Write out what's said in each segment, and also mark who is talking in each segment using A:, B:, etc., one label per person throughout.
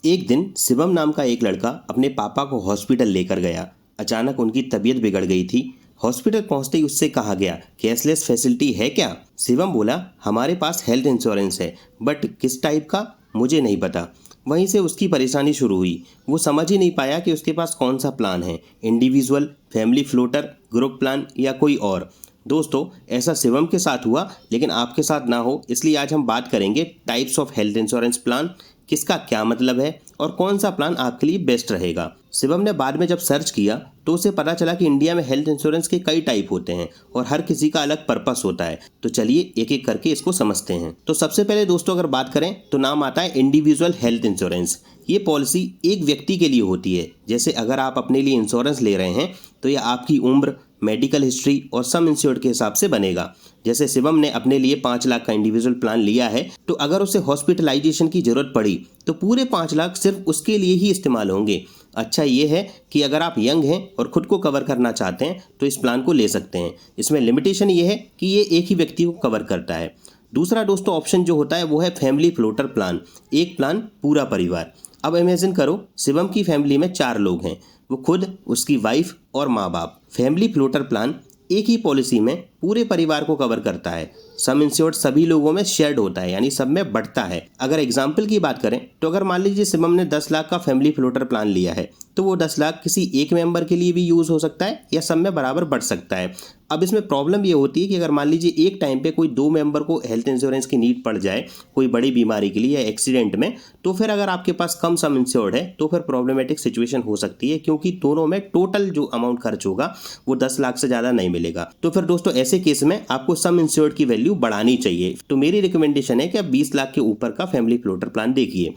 A: एक दिन शिवम नाम का एक लड़का अपने पापा को हॉस्पिटल लेकर गया। अचानक उनकी तबीयत बिगड़ गई थी। हॉस्पिटल पहुंचते ही उससे कहा गया, कैशलेस फैसिलिटी है क्या? शिवम बोला, हमारे पास हेल्थ इंश्योरेंस है, बट किस टाइप का मुझे नहीं पता। वहीं से उसकी परेशानी शुरू हुई। वो समझ ही नहीं पाया कि उसके पास कौन सा प्लान है, individual, family floater, group plan या कोई और। दोस्तों, ऐसा शिवम के साथ हुआ, लेकिन आपके साथ ना हो, इसलिए आज हम बात करेंगे types of health insurance plan, किसका क्या मतलब है और कौन सा प्लान आपके लिए बेस्ट रहेगा। शिवम ने बाद में जब सर्च किया तो उसे पता चला कि इंडिया में हेल्थ इंश्योरेंस के कई टाइप होते हैं और हर किसी का अलग पर्पस होता है। तो चलिए एक एक करके इसको समझते हैं। तो सबसे पहले दोस्तों अगर बात करें तो नाम आता है इंडिविजुअल हेल्थ इंश्योरेंस। ये पॉलिसी एक व्यक्ति के लिए होती है। जैसे अगर आप अपने लिए इंश्योरेंस ले रहे हैं तो यह आपकी उम्र, मेडिकल हिस्ट्री और सम इंश्योर्ड के हिसाब से बनेगा। जैसे शिवम ने अपने लिए 5 लाख का इंडिविजुअल प्लान लिया है, तो अगर उसे हॉस्पिटलाइजेशन की जरूरत पड़ी तो पूरे 5 लाख सिर्फ उसके लिए ही इस्तेमाल होंगे। अच्छा ये है कि अगर आप यंग हैं और खुद को कवर करना चाहते हैं तो इस प्लान को ले सकते हैं। इसमें लिमिटेशन ये है कि ये एक ही व्यक्ति को कवर करता है। दूसरा दोस्तों ऑप्शन जो होता है वो है फैमिली फ्लोटर प्लान, एक प्लान पूरा परिवार। अब इमेजिन करो शिवम की फैमिली में 4 लोग हैं, वो खुद, उसकी वाइफ और माँ बाप। फैमिली फ्लोटर प्लान एक ही पॉलिसी में पूरे परिवार को कवर करता है। सम इंश्योर्ड सभी लोगों में शेयर्ड होता है, यानी सब में बढ़ता है। अगर एग्जाम्पल की बात करें तो अगर मान लीजिए शिवम ने 10 लाख का फैमिली फ्लोटर प्लान लिया है, तो वो 10 लाख किसी एक मेंबर के लिए भी यूज हो सकता है या सब में बराबर बढ़ सकता है। अब इसमें प्रॉब्लम ये होती है कि अगर मान लीजिए एक टाइम पे कोई 2 मेंबर को हेल्थ इंश्योरेंस की नीड पड़ जाए, कोई बड़ी बीमारी के लिए या एक्सीडेंट में, तो फिर अगर आपके पास कम सम इंश्योर्ड है तो फिर प्रॉब्लमेटिक सिचुएशन हो सकती है, क्योंकि दोनों में टोटल जो अमाउंट खर्च होगा वो 10 लाख से ज़्यादा नहीं मिलेगा। तो फिर दोस्तों ऐसे केस में आपको सम इंश्योर्ड की वैल्यू बढ़ानी चाहिए। तो मेरी रिकमेंडेशन है कि आप 20 लाख के ऊपर का फैमिली फ्लोटर प्लान देखिए।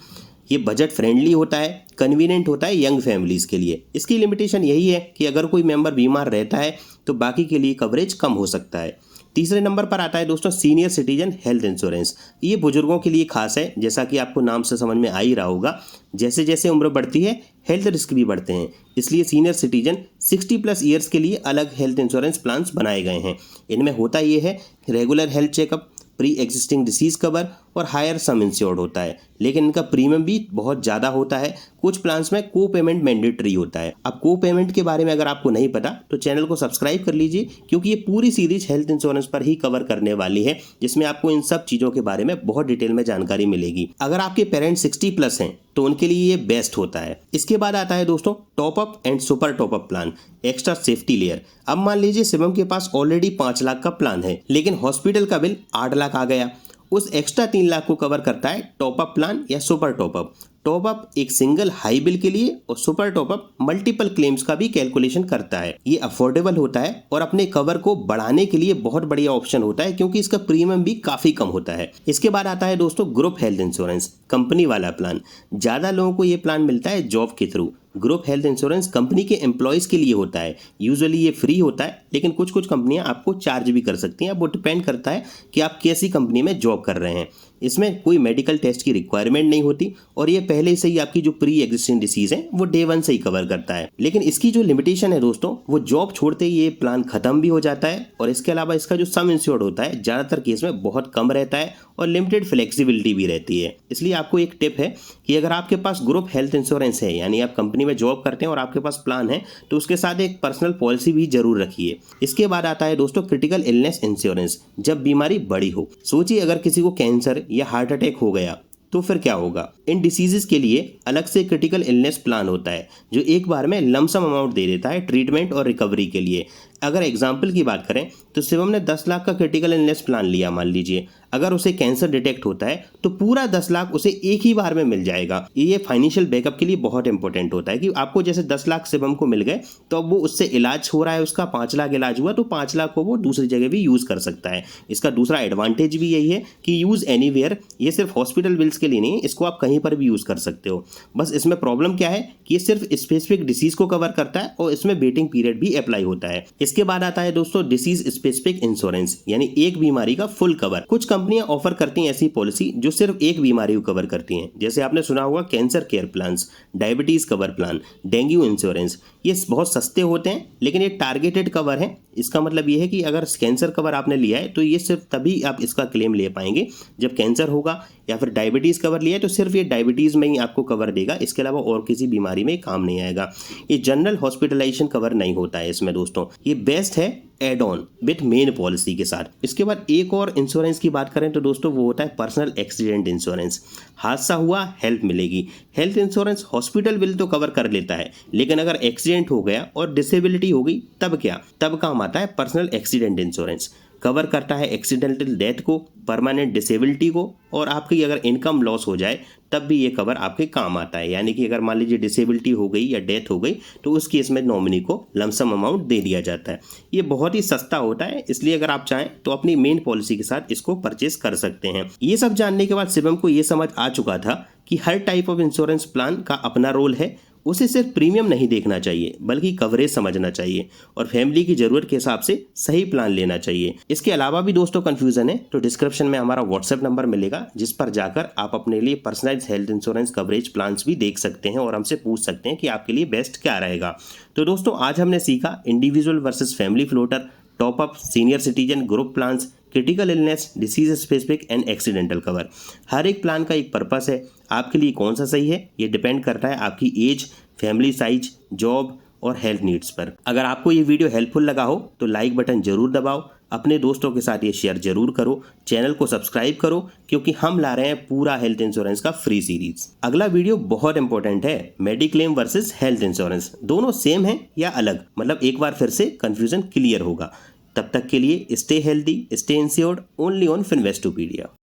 A: ये बजट फ्रेंडली होता है, कन्वीनियंट होता है यंग फैमिलीज के लिए। इसकी लिमिटेशन यही है कि अगर कोई मेंबर बीमार रहता है तो बाकी के लिए कवरेज कम हो सकता है। तीसरे नंबर पर आता है दोस्तों सीनियर सिटीजन हेल्थ इंश्योरेंस। ये बुजुर्गों के लिए खास है, जैसा कि आपको नाम से समझ में आ ही रहा होगा। जैसे जैसे उम्र बढ़ती है हेल्थ रिस्क भी बढ़ते हैं, इसलिए सीनियर सिटीजन 60+ ईयर्स के लिए अलग हेल्थ इंश्योरेंस प्लान्स बनाए गए हैं। इनमें होता ये है regular health checkup, pre existing disease cover और हायर सम इंश्योर्ड होता है, लेकिन इनका प्रीमियम भी बहुत ज़्यादा होता है। कुछ प्लान्स में को पेमेंट मैंडेटरी होता है। अब को पेमेंट के बारे में अगर आपको नहीं पता तो चैनल को सब्सक्राइब कर लीजिए, क्योंकि ये पूरी सीरीज हेल्थ इंश्योरेंस पर ही कवर करने वाली है, जिसमें आपको इन सब चीज़ों के बारे में बहुत डिटेल में जानकारी मिलेगी। अगर आपके पेरेंट्स 60+ हैं तो उनके लिए ये बेस्ट होता है। इसके बाद आता है दोस्तों top up and super top up plan, extra safety layer. अब मान लीजिए शिवम के पास ऑलरेडी 5 लाख का प्लान है, लेकिन हॉस्पिटल का बिल 8 लाख आ गया। उस एक्स्ट्रा 3 लाख को कवर करता है टॉप अप प्लान या super top up. Top up एक सिंगल हाई बिल के लिए और super top up multiple claims का भी कैलकुलेशन करता है। ये अफोर्डेबल होता है और अपने कवर को बढ़ाने के लिए बहुत बढ़िया ऑप्शन होता है, क्योंकि इसका प्रीमियम भी काफी कम होता है। इसके बाद आता है दोस्तों ग्रुप हेल्थ इंश्योरेंस, कंपनी वाला प्लान। ज्यादा लोगों को ये प्लान मिलता है जॉब के through. Group health insurance company के एम्प्लॉयज़ के लिए होता है। यूजुअली ये फ्री होता है, लेकिन कुछ कुछ कंपनियां आपको चार्ज भी कर सकती हैं। अब वो डिपेंड करता है कि आप कैसी कंपनी में जॉब कर रहे हैं। इसमें कोई मेडिकल टेस्ट की रिक्वायरमेंट नहीं होती और ये पहले से ही आपकी जो प्री एग्जिस्टिंग डिसीज है वो डे 1 से ही कवर करता है। लेकिन इसकी जो लिमिटेशन है दोस्तों, वो जॉब छोड़ते ही ये प्लान खत्म भी हो जाता है, और इसके अलावा इसका जो सम इंश्योर्ड होता है ज़्यादातर केस में बहुत कम रहता है और लिमिटेड फ्लेक्सिबिलिटी भी रहती है। इसलिए आपको एक टिप है कि अगर आपके पास ग्रुप हेल्थ इंश्योरेंस है, यानी आप कंपनी में जॉब करते हैं और आपके पास प्लान है, तो उसके साथ एक पर्सनल पॉलिसी भी जरूर रखिए। इसके बाद आता है दोस्तों क्रिटिकल इलनेस इंश्योरेंस, जब बीमारी बड़ी हो। सोचिए अगर किसी को कैंसर या हार्ट अटैक हो गया तो फिर क्या होगा। इन डिसीजेस के लिए अलग से क्रिटिकल इलनेस प्लान होता है, जो एक बार में लमसम अमाउंट दे देता है ट्रीटमेंट और रिकवरी के लिए। अगर एग्जाम्पल की बात करें तो शिवम ने 10 लाख का क्रिटिकल इलनेस प्लान लिया। मान लीजिए अगर उसे कैंसर डिटेक्ट होता है तो पूरा 10 लाख उसे एक ही बार में मिल जाएगा। ये फाइनेंशियल बैकअप के लिए बहुत इंपॉर्टेंट होता है कि आपको जैसे 10 लाख शिवम को मिल गए तो अब वो उससे इलाज हो रहा है, उसका 5 लाख इलाज हुआ तो 5 लाख को वो दूसरी जगह भी यूज़ कर सकता है। इसका दूसरा एडवांटेज भी यही है कि यूज़ एनीवेयर। ये सिर्फ हॉस्पिटल बिल्स के लिए नहीं, इसको आप कहीं पर भी यूज़ कर सकते हो। बस इसमें प्रॉब्लम क्या है कि ये सिर्फ स्पेसिफिक डिसीज को कवर करता है और इसमें वेटिंग पीरियड भी अप्लाई होता है। इसके बाद आता है दोस्तों डिसीज स्पेसिफिक इंश्योरेंस, यानी एक बीमारी का फुल कवर। कुछ कंपनियां ऑफर करती हैं ऐसी पॉलिसी जो सिर्फ एक बीमारी को कवर करती हैं, जैसे आपने सुना होगा cancer care plan, diabetes cover plan, dengue insurance. ये बहुत सस्ते होते हैं लेकिन ये टारगेटेड कवर है। इसका मतलब ये है कि अगर कैंसर कवर आपने लिया है तो ये सिर्फ तभी आप इसका क्लेम ले पाएंगे जब कैंसर होगा, या फिर डायबिटीज़ कवर लिया है तो सिर्फ ये डायबिटीज़ में ही आपको कवर देगा, इसके अलावा और किसी बीमारी में काम नहीं आएगा। ये जनरल हॉस्पिटलाइजेशन कवर नहीं होता है इसमें दोस्तों। ये बेस्ट है add on with main policy के साथ। इसके बाद एक और इंश्योरेंस की बात करें तो दोस्तों वो होता है पर्सनल एक्सीडेंट इंश्योरेंस। हादसा हुआ हेल्प मिलेगी। हेल्थ इंश्योरेंस हॉस्पिटल बिल तो कवर कर लेता है, लेकिन अगर एक्सीडेंट हो गया और डिसेबिलिटी हो गई तब क्या, तब काम आता है पर्सनल एक्सीडेंट इंश्योरेंस। कवर करता है एक्सीडेंटल डेथ को, परमानेंट डिसेबिलिटी को, और आपकी अगर इनकम लॉस हो जाए तब भी ये कवर आपके काम आता है। यानी कि अगर मान लीजिए डिसेबिलिटी हो गई या डेथ हो गई तो उस केस में नॉमिनी को लमसम अमाउंट दे दिया जाता है। ये बहुत ही सस्ता होता है, इसलिए अगर आप चाहें तो अपनी मेन पॉलिसी के साथ इसको परचेज कर सकते हैं। ये सब जानने के बाद शिवम को ये समझ आ चुका था कि हर टाइप ऑफ इंश्योरेंस प्लान का अपना रोल है। उसे सिर्फ प्रीमियम नहीं देखना चाहिए बल्कि कवरेज समझना चाहिए और फैमिली की जरूरत के हिसाब से सही प्लान लेना चाहिए। इसके अलावा भी दोस्तों कंफ्यूजन है तो डिस्क्रिप्शन में हमारा व्हाट्सएप नंबर मिलेगा, जिस पर जाकर आप अपने लिए personalised health insurance coverage plans भी देख सकते हैं और हमसे पूछ सकते हैं कि आपके लिए बेस्ट क्या रहेगा। तो दोस्तों आज हमने सीखा individual versus family floater, top up, senior citizen, group plans, critical illness, disease specific and accidental cover. हर एक प्लान का एक पर्पस है। आपके लिए कौन सा सही है ये डिपेंड करता है आपकी एज, फैमिली साइज, जॉब और हेल्थ नीड्स पर। अगर आपको ये वीडियो हेल्पफुल लगा हो तो लाइक बटन जरूर दबाओ, अपने दोस्तों के साथ ये शेयर जरूर करो, चैनल को सब्सक्राइब करो क्योंकि हम ला रहे हैं पूरा हेल्थ इंश्योरेंस का फ्री सीरीज। अगला वीडियो बहुत इंपॉर्टेंट है, मेडिक्लेम वर्सेस हेल्थ इंश्योरेंस। दोनों सेम है या अलग, मतलब एक बार फिर से कंफ्यूजन क्लियर होगा। तब तक के लिए stay healthy, stay insured, only on फिनवेस्टोपीडिया।